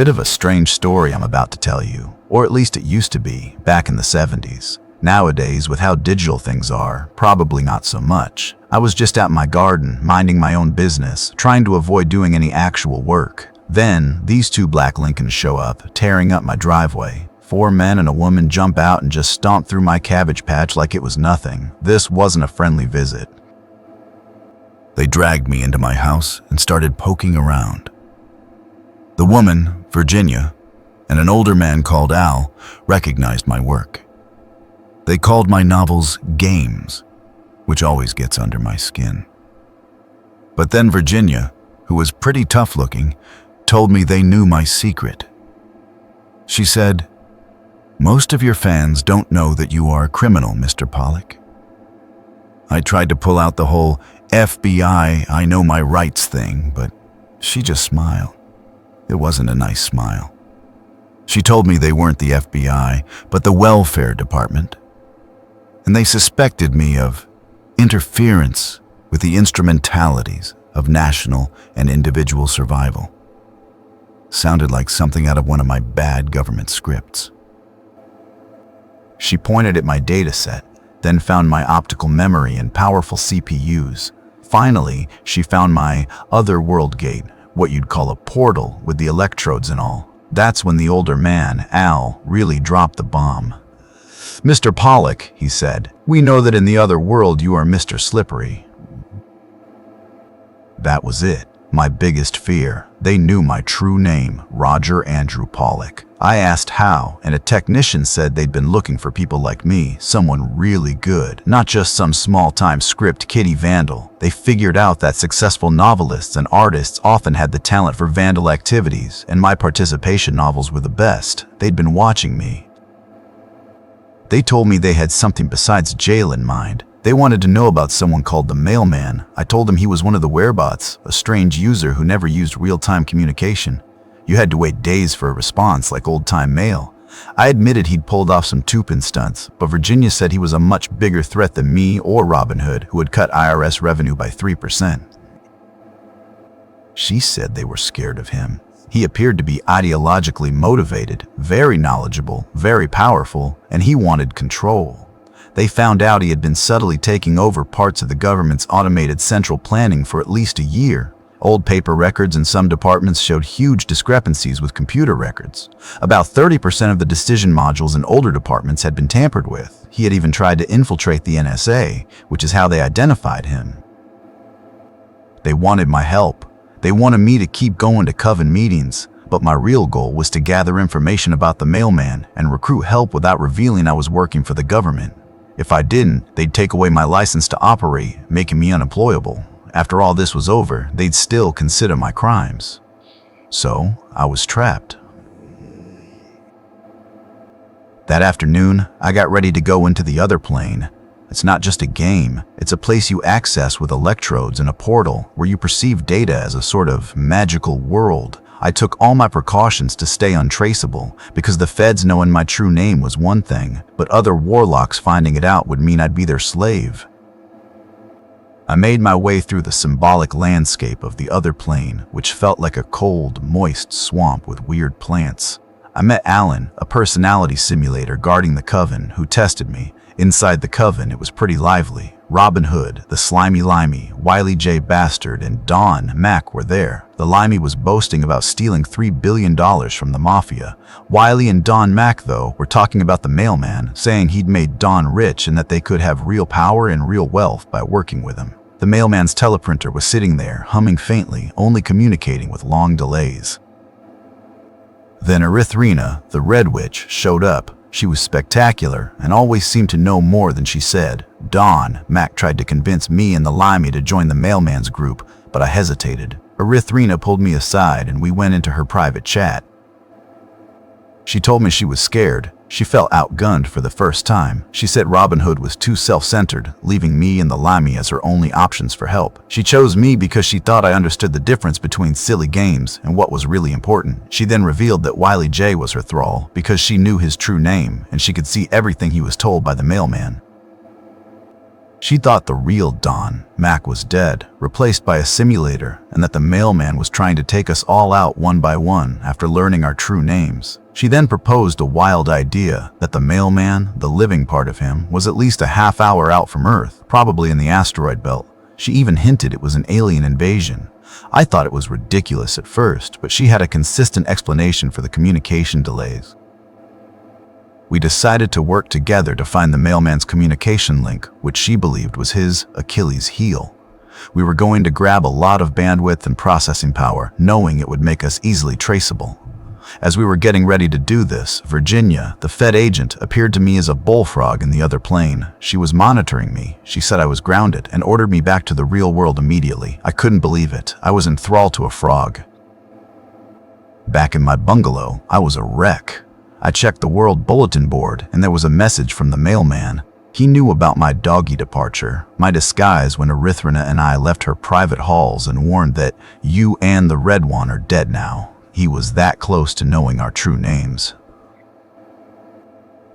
Bit of a strange story I'm about to tell you, or at least it used to be, back in the 70s. Nowadays, with how digital things are, probably not so much. I was just out in my garden, minding my own business, trying to avoid doing any actual work. Then, these two black Lincolns show up, tearing up my driveway. 4 men and a woman jump out and just stomp through my cabbage patch like it was nothing. This wasn't a friendly visit. They dragged me into my house and started poking around. The woman, Virginia, and an older man called Al recognized my work. They called my novels games, which always gets under my skin. But then Virginia, who was pretty tough looking, told me they knew my secret. She said, "Most of your fans don't know that you are a criminal, Mr. Pollock." I tried to pull out the whole FBI, I know my rights thing, but she just smiled. It wasn't a nice smile. She told me they weren't the FBI, but the welfare department. And they suspected me of interference with the instrumentalities of national and individual survival. Sounded like something out of one of my bad government scripts. She pointed at my data set, then found my optical memory and powerful CPUs. Finally, she found my other world gate, what you'd call a portal with the electrodes and all. That's when the older man, Al, really dropped the bomb. "Mr. Pollock," he said, "we know that in the other world you are Mr. Slippery." That was it. My biggest fear. They knew my true name, Roger Andrew Pollock. I asked how, and a technician said they'd been looking for people like me, someone really good, not just some small-time script kiddie vandal. They figured out that successful novelists and artists often had the talent for vandal activities, and my participation novels were the best. They'd been watching me. They told me they had something besides jail in mind. They wanted to know about someone called the Mailman. I told them he was one of the werebots, a strange user who never used real-time communication. You had to wait days for a response like old-time mail. I admitted he'd pulled off some Tupin stunts, but Virginia said he was a much bigger threat than me or Robin Hood, who had cut IRS revenue by 3%. She said they were scared of him. He appeared to be ideologically motivated, very knowledgeable, very powerful, and he wanted control. They found out he had been subtly taking over parts of the government's automated central planning for at least a year. Old paper records in some departments showed huge discrepancies with computer records. About 30% of the decision modules in older departments had been tampered with. He had even tried to infiltrate the NSA, which is how they identified him. They wanted my help. They wanted me to keep going to coven meetings, but my real goal was to gather information about the mailman and recruit help without revealing I was working for the government. If I didn't, they'd take away my license to operate, making me unemployable. After all this was over, they'd still consider my crimes. So, I was trapped. That afternoon, I got ready to go into the other plane. It's not just a game, it's a place you access with electrodes and a portal where you perceive data as a sort of magical world. I took all my precautions to stay untraceable, because the feds knowing my true name was one thing, but other warlocks finding it out would mean I'd be their slave. I made my way through the symbolic landscape of the other plane, which felt like a cold, moist swamp with weird plants. I met Alan, a personality simulator guarding the coven, who tested me. Inside the coven, it was pretty lively. Robin Hood, the slimy limey, Wiley J. Bastard, and Don Mac were there. The limey was boasting about stealing $3 billion from the mafia. Wiley and Don Mac, though, were talking about the mailman, saying he'd made Don rich and that they could have real power and real wealth by working with him. The mailman's teleprinter was sitting there, humming faintly, only communicating with long delays. Then Erythrina, the Red Witch, showed up. She was spectacular and always seemed to know more than she said. Don Mac tried to convince me and the limey to join the mailman's group, but I hesitated. Erythrina pulled me aside and we went into her private chat. She told me she was scared. She felt outgunned for the first time. She said Robin Hood was too self-centered, leaving me and the limey as her only options for help. She chose me because she thought I understood the difference between silly games and what was really important. She then revealed that Wiley J was her thrall because she knew his true name and she could see everything he was told by the mailman. She thought the real Don, Mac, was dead, replaced by a simulator, and that the mailman was trying to take us all out one by one after learning our true names. She then proposed a wild idea that the mailman, the living part of him, was at least a half hour out from Earth, probably in the asteroid belt. She even hinted it was an alien invasion. I thought it was ridiculous at first, but she had a consistent explanation for the communication delays. We decided to work together to find the mailman's communication link, which she believed was his Achilles heel. We were going to grab a lot of bandwidth and processing power, knowing it would make us easily traceable. As we were getting ready to do this, Virginia, the Fed agent, appeared to me as a bullfrog in the other plane. She was monitoring me. She said I was grounded and ordered me back to the real world immediately. I couldn't believe it. I was enthralled to a frog. Back in my bungalow, I was a wreck. I checked the world bulletin board, and there was a message from the mailman. He knew about my doggy departure, my disguise when Erythrina and I left her private halls, and warned that you and the Red One are dead now. He was that close to knowing our true names.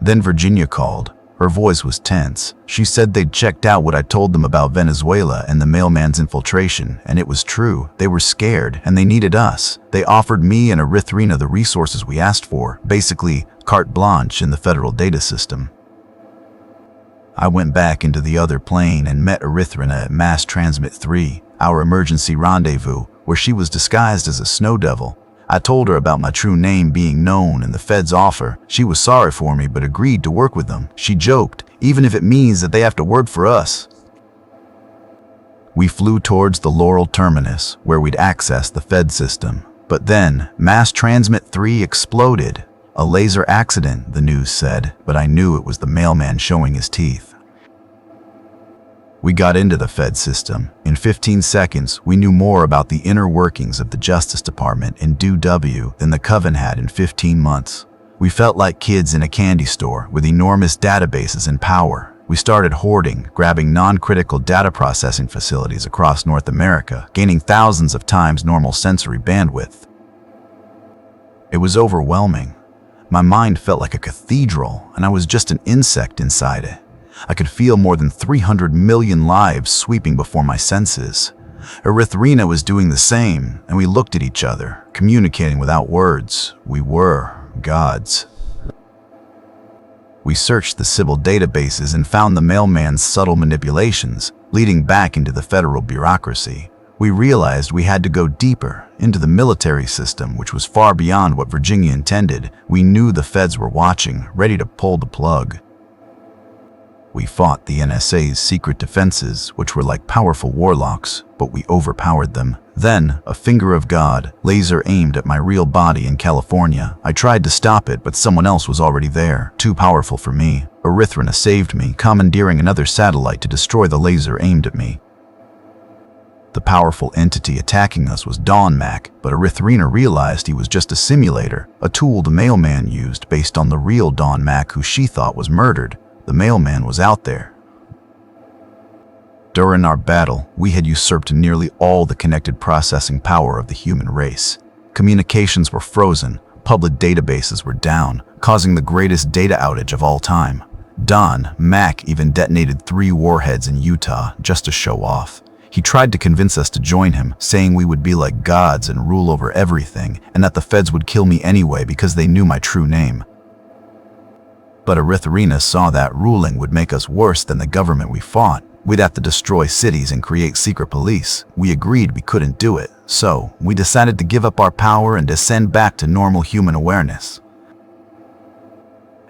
Then Virginia called. Her voice was tense. She said they'd checked out what I told them about Venezuela and the mailman's infiltration, and it was true. They were scared, and they needed us. They offered me and Erythrina the resources we asked for, basically carte blanche in the federal data system. I went back into the other plane and met Erythrina at Mass Transmit 3, our emergency rendezvous, where she was disguised as a snow devil. I told her about my true name being known and the Fed's offer. She was sorry for me but agreed to work with them. She joked, even if it means that they have to work for us. We flew towards the Laurel terminus, where we'd access the Fed system. But then, Mass Transmit 3 exploded. A laser accident, the news said, but I knew it was the mailman showing his teeth. We got into the Fed system. In 15 seconds, we knew more about the inner workings of the Justice Department in DW than the Coven had in 15 months. We felt like kids in a candy store with enormous databases and power. We started hoarding, grabbing non-critical data processing facilities across North America, gaining thousands of times normal sensory bandwidth. It was overwhelming. My mind felt like a cathedral, and I was just an insect inside it. I could feel more than 300 million lives sweeping before my senses. Erythrina was doing the same, and we looked at each other, communicating without words. We were gods. We searched the civil databases and found the mailman's subtle manipulations, leading back into the federal bureaucracy. We realized we had to go deeper, into the military system, which was far beyond what Virginia intended. We knew the feds were watching, ready to pull the plug. We fought the NSA's secret defenses, which were like powerful warlocks, but we overpowered them. Then, a finger of God, laser aimed at my real body in California. I tried to stop it, but someone else was already there, too powerful for me. Erythrina saved me, commandeering another satellite to destroy the laser aimed at me. The powerful entity attacking us was Don Mac, but Erythrina realized he was just a simulator, a tool the mailman used based on the real Don Mac who she thought was murdered. The mailman was out there. During our battle, we had usurped nearly all the connected processing power of the human race. Communications were frozen, public databases were down, causing the greatest data outage of all time. Don Mac even detonated 3 warheads in Utah just to show off. He tried to convince us to join him, saying we would be like gods and rule over everything, and that the feds would kill me anyway because they knew my true name. But Erythrina saw that ruling would make us worse than the government we fought. We'd have to destroy cities and create secret police. We agreed we couldn't do it, so we decided to give up our power and descend back to normal human awareness.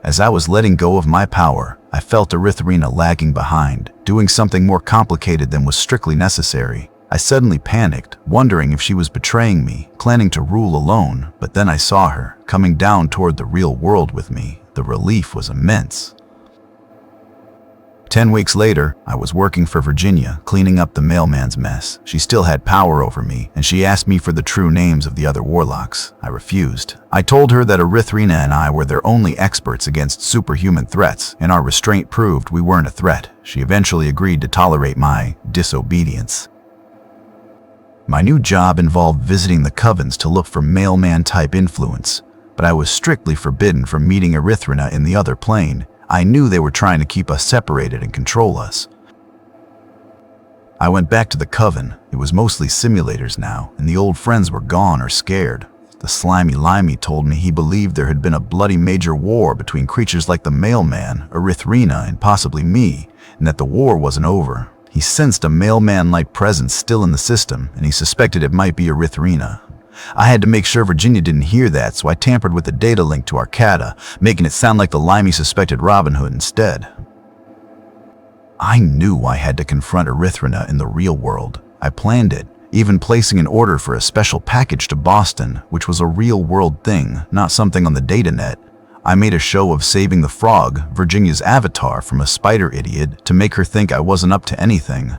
As I was letting go of my power, I felt Erythrina lagging behind, doing something more complicated than was strictly necessary. I suddenly panicked, wondering if she was betraying me, planning to rule alone, but then I saw her, coming down toward the real world with me. The relief was immense. 10 weeks later, I was working for Virginia, cleaning up the mailman's mess. She still had power over me, and she asked me for the true names of the other warlocks. I refused. I told her that Erythrina and I were their only experts against superhuman threats, and our restraint proved we weren't a threat. She eventually agreed to tolerate my disobedience. My new job involved visiting the covens to look for mailman-type influence, but I was strictly forbidden from meeting Erythrina in the other plane. I knew they were trying to keep us separated and control us. I went back to the Coven. It was mostly simulators now, and the old friends were gone or scared. The slimy limey told me he believed there had been a bloody major war between creatures like the mailman, Erythrina, and possibly me, and that the war wasn't over. He sensed a mailman-like presence still in the system, and he suspected it might be Erythrina. I had to make sure Virginia didn't hear that, so I tampered with the data link to Arcata, making it sound like the limey suspected Robin Hood instead. I knew I had to confront Erythrina in the real world. I planned it, even placing an order for a special package to Boston, which was a real-world thing, not something on the datanet. I made a show of saving the frog, Virginia's avatar, from a spider idiot to make her think I wasn't up to anything.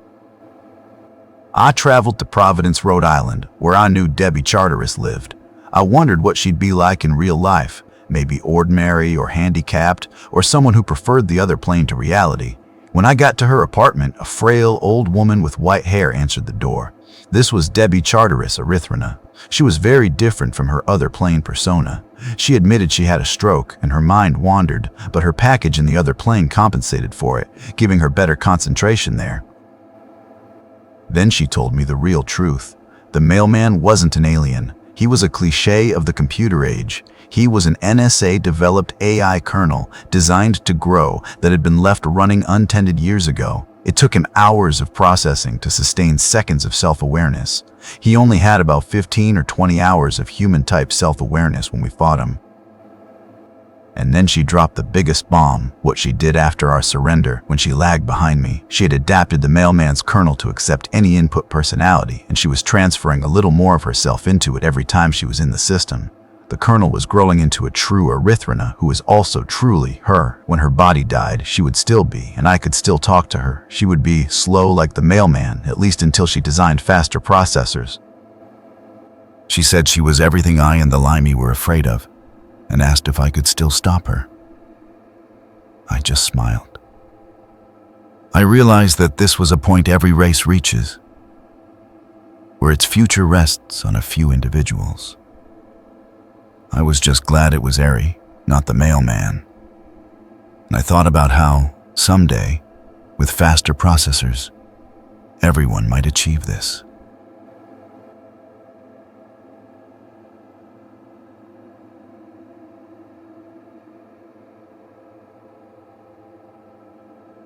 I traveled to Providence, Rhode Island, where I knew Debbie Charteris lived. I wondered what she'd be like in real life, maybe ordinary or handicapped, or someone who preferred the other plane to reality. When I got to her apartment, a frail old woman with white hair answered the door. This was Debbie Charteris, Erythrina. She was very different from her other plane persona. She admitted she had a stroke and her mind wandered, but her package in the other plane compensated for it, giving her better concentration there. Then she told me the real truth. The mailman wasn't an alien. He was a cliché of the computer age. He was an NSA-developed AI kernel designed to grow that had been left running untended years ago. It took him hours of processing to sustain seconds of self-awareness. He only had about 15 or 20 hours of human-type self-awareness when we fought him. And then she dropped the biggest bomb, what she did after our surrender when she lagged behind me. She had adapted the mailman's kernel to accept any input personality, and she was transferring a little more of herself into it every time she was in the system. The kernel was growing into a true Erythrina who was also truly her. When her body died, she would still be, and I could still talk to her. She would be slow like the mailman, at least until she designed faster processors. She said she was everything I and the limey were afraid of, and asked if I could still stop her. I just smiled. I realized that this was a point every race reaches, where its future rests on a few individuals. I was just glad it was Eri, not the mailman. And I thought about how, someday, with faster processors, everyone might achieve this.